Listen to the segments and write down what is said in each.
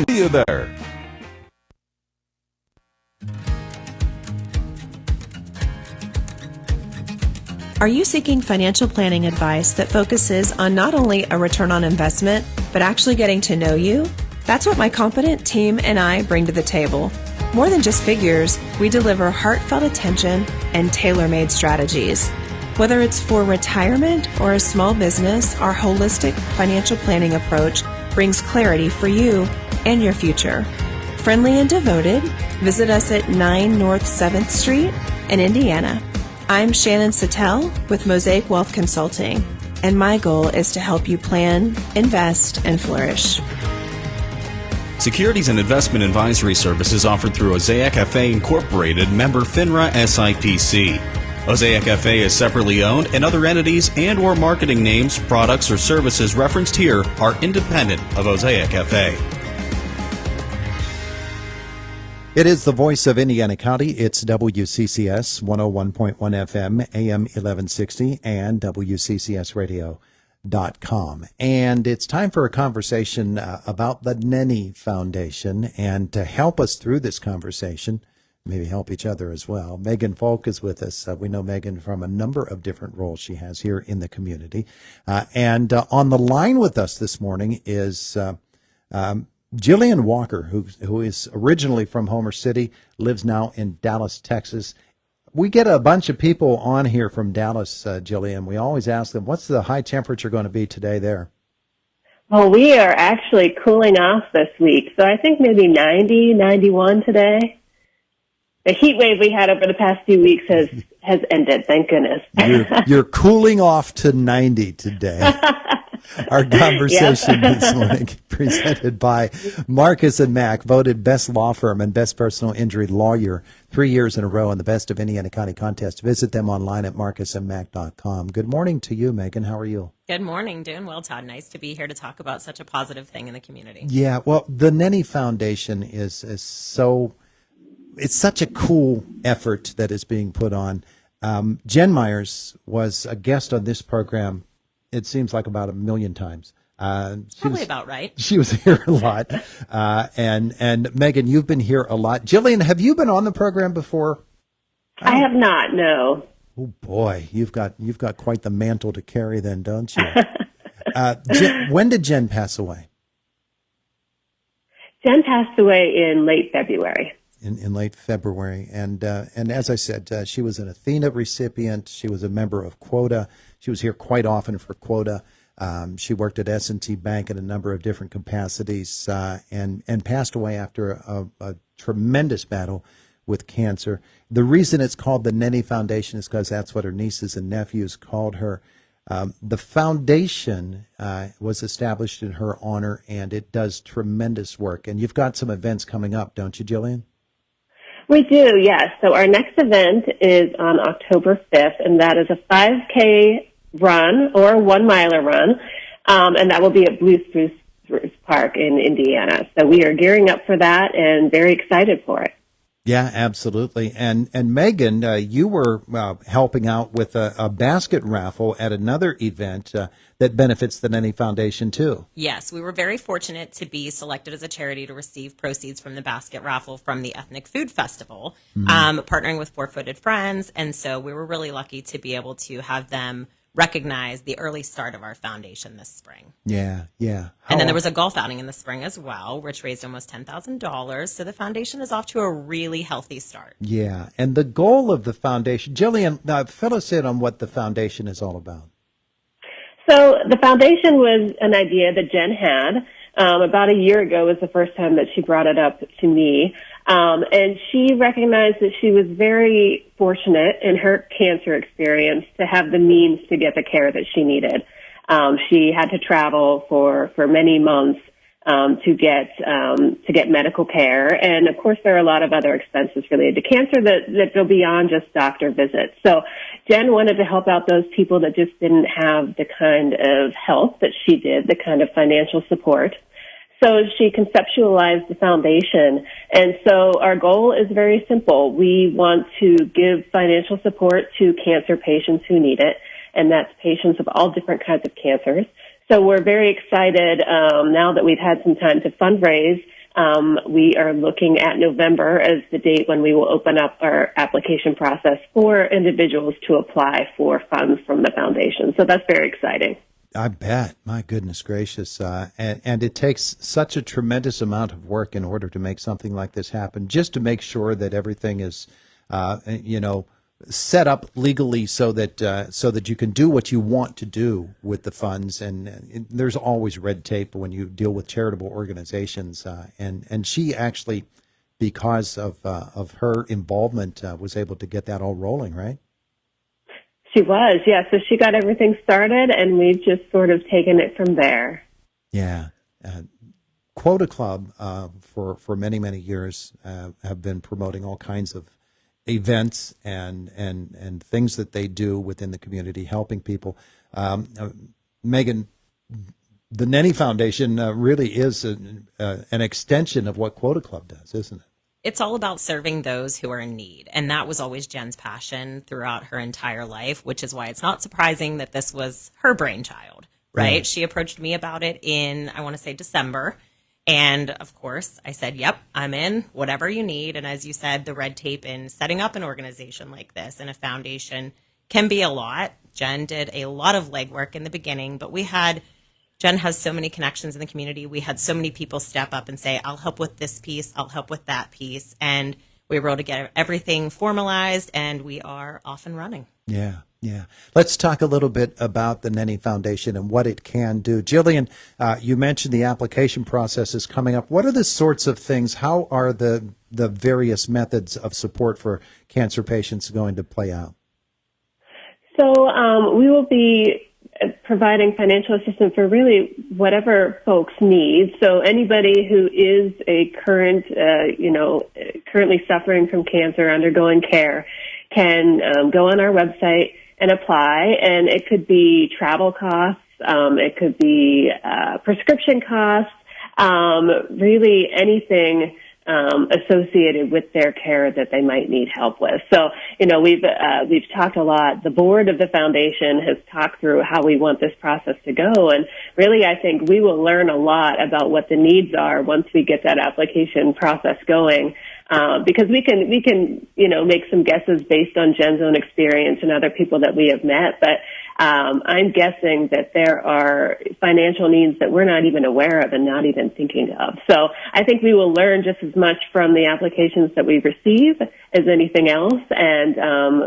See you there. Are you seeking financial planning advice that focuses on not only a return on investment, but actually getting to know you? That's what my competent team and I bring to the table. More than just figures, we deliver heartfelt attention and tailor-made strategies. Whether it's for retirement or a small business, our holistic financial planning approach brings clarity for you and your future. Friendly and devoted, visit us at 9 North 7th Street in Indiana. I'm Shannon Sattel with Mosaic Wealth Consulting, and my goal is to help you plan, invest, and flourish. Securities and investment advisory services offered through Mosaic FA Incorporated, member FINRA SIPC. Mosaic FA is separately owned, and other entities and or marketing names, products, or services referenced here are independent of Mosaic FA. It is the voice of Indiana County. It's WCCS 101.1 FM, AM 1160, and WCCSradio.com. And it's time for a conversation about the Nenny Foundation. And to help us through this conversation, maybe help each other as well, Meghan Foulk is with us. We know Meghan from a number of different roles she has here in the community. And on the line with us this morning is Jillian Walker, who is originally from Homer City, lives now in Dallas, Texas. We get a bunch of people on here from Dallas, Jillian. We always ask them, what's the high temperature going to be today there? Well, we are actually cooling off this week, so I think maybe 90, 91 today. The heat wave we had over the past few weeks has ended, thank goodness. You're cooling off to 90 today. Our conversation this morning presented by Marcus & Mack, voted best law firm and best personal injury lawyer 3 years in a row in the Best of Indiana County contest. Visit them online at marcusandmack.com. Good morning to you, Meghan. How are you? Good morning. Doing well, Todd. Nice to be here to talk about such a positive thing in the community. Yeah, well, the Nenny Foundation is so... It's such a cool effort that is being put on. Jen Myers was a guest on this program, it seems like about 1 million times. Probably about right. She was here a lot. And Meghan, you've been here a lot. Jillian, have you been on the program before? I have not, no. Oh, boy, you've got quite the mantle to carry then, don't you? When did Jen pass away? Jen passed away in late February. In late February. And as I said, she was an Athena recipient. She was a member of Quota. She was here quite often for Quota. She worked at S&T Bank in a number of different capacities and passed away after a tremendous battle with cancer. The reason it's called the Nenny Foundation is because that's what her nieces and nephews called her. The foundation was established in her honor, and it does tremendous work. And you've got some events coming up, don't you, Jillian? We do, yes. So our next event is on October 5th, and that is a 5K run or a 1-miler run, and that will be at Blue Spruce Park in Indiana. So we are gearing up for that and very excited for it. Yeah, absolutely. And Meghan, you were helping out with a basket raffle at another event that benefits the Nenny Foundation, too. Yes, we were very fortunate to be selected as a charity to receive proceeds from the basket raffle from the Ethnic Food Festival, partnering with Four Footed Friends. And so we were really lucky to be able to have them recognize the early start of our foundation this spring. Yeah. And then there was a golf outing in the spring as well, which raised almost $10,000. So the foundation is off to a really healthy start. Yeah, and the goal of the foundation, Jillian, fill us in on what the foundation is all about. So the foundation was an idea that Jen had. About a year ago was the first time that she brought it up to me. And she recognized that she was very fortunate in her cancer experience to have the means to get the care that she needed. She had to travel for many months to get medical care, and of course there are a lot of other expenses related to cancer that go beyond just doctor visits. So Jen wanted to help out those people that just didn't have the kind of help that she did, the kind of financial support. So she conceptualized the foundation, and so our goal is very simple. We want to give financial support to cancer patients who need it, and that's patients of all different kinds of cancers. So we're very excited now that we've had some time to fundraise We are looking at November as the date when we will open up our application process for individuals to apply for funds from the foundation. So that's very exciting. I bet. My goodness gracious. And it takes such a tremendous amount of work in order to make something like this happen, just to make sure that everything is, set up legally so that you can do what you want to do with the funds. And there's always red tape when you deal with charitable organizations. And she actually, because of her involvement, was able to get that all rolling, right? She was, yeah. So she got everything started, and we've just sort of taken it from there. Yeah. Quota Club, for many, many years, have been promoting all kinds of events and things that they do within the community, helping people. Meghan, the Nenny Foundation really is an extension of what Quota Club does, isn't it? It's all about serving those who are in need. And that was always Jen's passion throughout her entire life, which is why it's not surprising that this was her brainchild, right? Right. She approached me about it in, I want to say, December. And of course, I said, yep, I'm in, whatever you need. And as you said, the red tape in setting up an organization like this and a foundation can be a lot. Jen did a lot of legwork in the beginning, but Jen has so many connections in the community. We had so many people step up and say, I'll help with this piece, I'll help with that piece. And we were able to get everything formalized, and we are off and running. Yeah, yeah. Let's talk a little bit about the Nenny Foundation and what it can do. Jillian, you mentioned the application process is coming up. What are the sorts of things, how are the various methods of support for cancer patients going to play out? So we will be providing financial assistance for really whatever folks need. So anybody who is a currently suffering from cancer, undergoing care, can go on our website and apply. And it could be travel costs, it could be prescription costs, really anything associated with their care that they might need help with. So, we've talked a lot. The board of the foundation has talked through how we want this process to go. And really, I think we will learn a lot about what the needs are once we get that application process going. Because we can, make some guesses based on Jen's own experience and other people that we have met. But I'm guessing that there are financial needs that we're not even aware of and not even thinking of. So I think we will learn just as much from the applications that we receive as anything else. And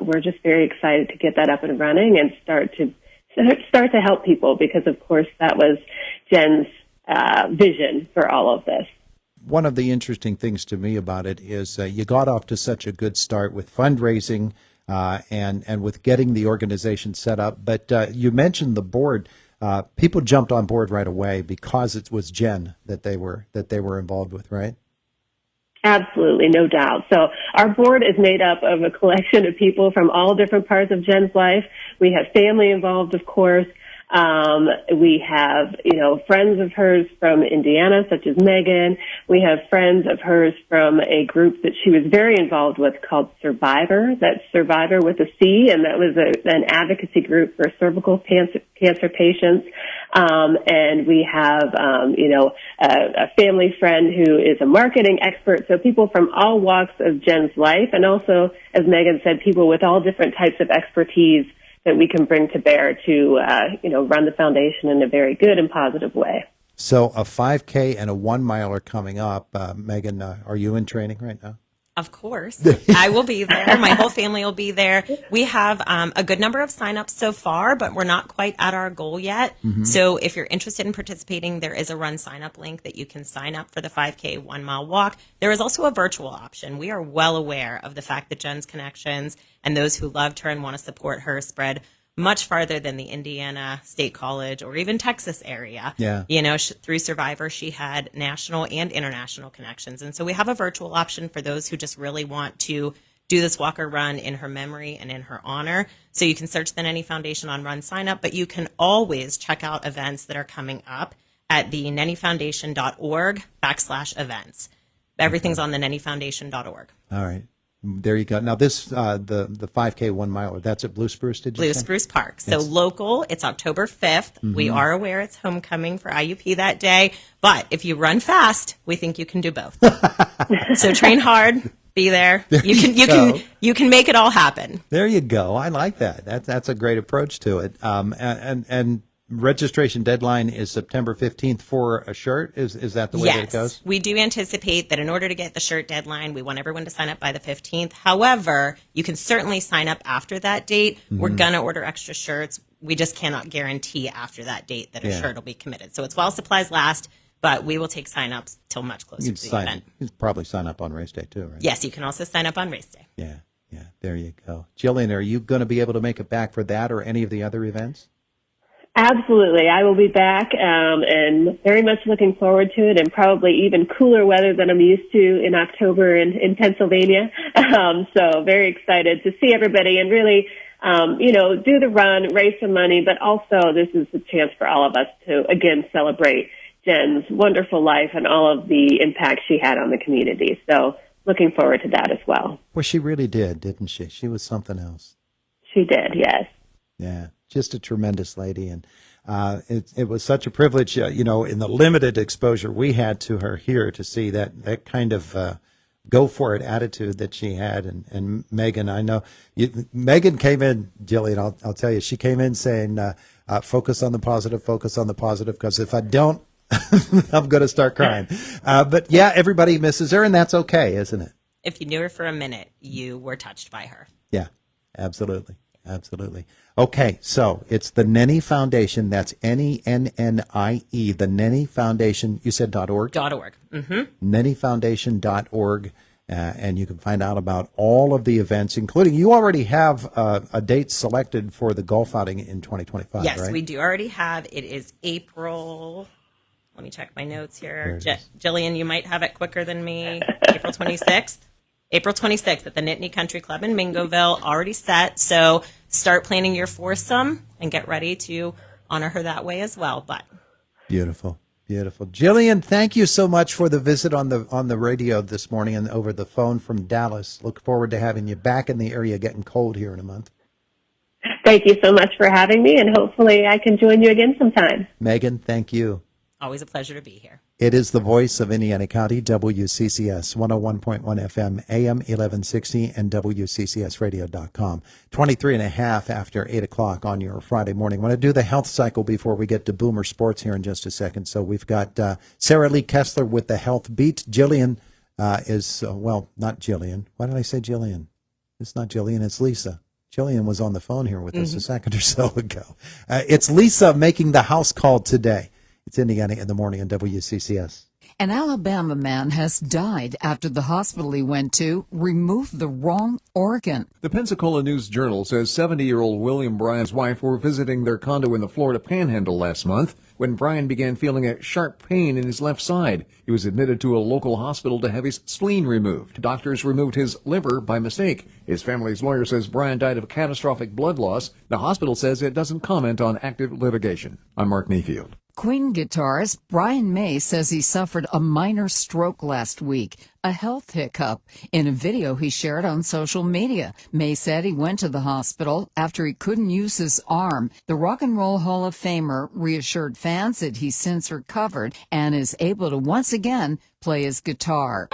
we're just very excited to get that up and running and start to help people, because, of course, that was Jen's vision for all of this. One of the interesting things to me about it is you got off to such a good start with fundraising and with getting the organization set up. But you mentioned the board. People jumped on board right away because it was Jen that they were involved with, right? Absolutely, no doubt. So our board is made up of a collection of people from all different parts of Jen's life. We have family involved, of course. We have, friends of hers from Indiana, such as Meghan. We have friends of hers from a group that she was very involved with called Survivor. That's Survivor with a C, and that was an advocacy group for cervical cancer patients. And we have, a family friend who is a marketing expert. So people from all walks of Jen's life, and also, as Meghan said, people with all different types of expertise that we can bring to bear to, run the foundation in a very good and positive way. So a 5K and a 1 mile are coming up. Meghan, are you in training right now? Of course. I will be there. My whole family will be there. We have a good number of signups so far, but we're not quite at our goal yet. Mm-hmm. So if you're interested in participating, there is a run sign up link that you can sign up for the 5K 1 mile walk. There is also a virtual option. We are well aware of the fact that Jen's connections and those who loved her and want to support her spread much farther than the Indiana State College or even Texas area. Yeah. Through Survivor, she had national and international connections. And so we have a virtual option for those who just really want to do this walk or run in her memory and in her honor. So you can search the Nenny Foundation on Run Sign Up, but you can always check out events that are coming up at the nennyfoundation.org/events. Everything's on the nennyfoundation.org. All right. There you go. Now this, the 5K 1 miler, that's at Blue Spruce, did you Blue say? Spruce Park. So Yes. local, it's October 5th. We are aware it's homecoming for IUP that day, but if you run fast, we think you can do both. So train hard, be there. You can make it all happen. There you go. I like that. That's a great approach to it. And registration deadline is September 15th for a shirt. Is that the way that it goes? We do anticipate that in order to get the shirt deadline, we want everyone to sign up by the 15th. However, you can certainly sign up after that date. We're going to order extra shirts. We just cannot guarantee after that date that a shirt will be committed. So it's while supplies last, but we will take sign-ups till much closer to the event. You can probably sign up on race day too, right? Yes, you can also sign up on race day. Yeah. There you go. Jillian, are you going to be able to make it back for that or any of the other events? Absolutely. I will be back and very much looking forward to it, and probably even cooler weather than I'm used to in October in Pennsylvania. So very excited to see everybody and really, do the run, raise some money, but also this is a chance for all of us to, again, celebrate Jen's wonderful life and all of the impact she had on the community. So looking forward to that as well. Well, she really did, didn't she? She was something else. She did, yes. Yeah, just a tremendous lady. And it was such a privilege, in the limited exposure we had to her here to see that kind of go for it attitude that she had. And Meghan, I know, Meghan came in, Jillian, I'll tell you, she came in saying, focus on the positive, because if I don't, I'm going to start crying. But yeah, everybody misses her, and that's okay, isn't it? If you knew her for a minute, you were touched by her. Yeah, absolutely. Okay, so it's the Nenny Foundation. That's NENNIE, the Nenny Foundation. You said .org? .org. Mm-hmm. NennyFoundation.org. And you can find out about all of the events, including you already have a date selected for the golf outing in 2025, yes, right? we do already have. It is April. Let me check my notes here. There it is. Jillian, you might have it quicker than me. April 26th. April 26th at the Nittany Country Club in Mingoville, already set. So start planning your foursome and get ready to honor her that way as well. But Beautiful. Jillian, thank you so much for the visit on the radio this morning and over the phone from Dallas. Look forward to having you back in the area, getting cold here in a month. Thank you so much for having me, and hopefully I can join you again sometime. Meghan, thank you. always a pleasure to be here. It is the voice of Indiana County, WCCS, 101.1 FM, AM 1160, and WCCSradio.com. 23 and a half after 8 o'clock on your Friday morning. I want to do the health cycle before we get to Boomer Sports here in just a second. So we've got Sarah Lee Kessler with the Health Beat. Jillian is, not Jillian. Why did I say Jillian? It's not Jillian, it's Lisa. Jillian was on the phone here with us a second or so ago. It's Lisa making the house call today. It's Indiana in the Morning on WCCS. An Alabama man has died after the hospital he went to removed the wrong organ. The Pensacola News-Journal says 70-year-old William Bryan's wife were visiting their condo in the Florida Panhandle last month when Bryan began feeling a sharp pain in his left side. He was admitted to a local hospital to have his spleen removed. Doctors removed his liver by mistake. His family's lawyer says Bryan died of catastrophic blood loss. The hospital says it doesn't comment on active litigation. I'm Mark Mayfield. Queen guitarist Brian May says he suffered a minor stroke last week, a health hiccup. In a video he shared on social media, May said he went to the hospital after he couldn't use his arm. The Rock and Roll Hall of Famer reassured fans that he's since recovered and is able to once again play his guitar.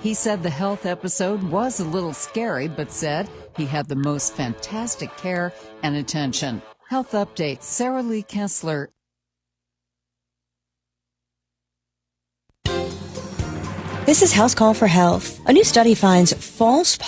He said the health episode was a little scary, but said he had the most fantastic care and attention. Health updates, Sarah Lee Kessler. This is House Call for Health. A new study finds false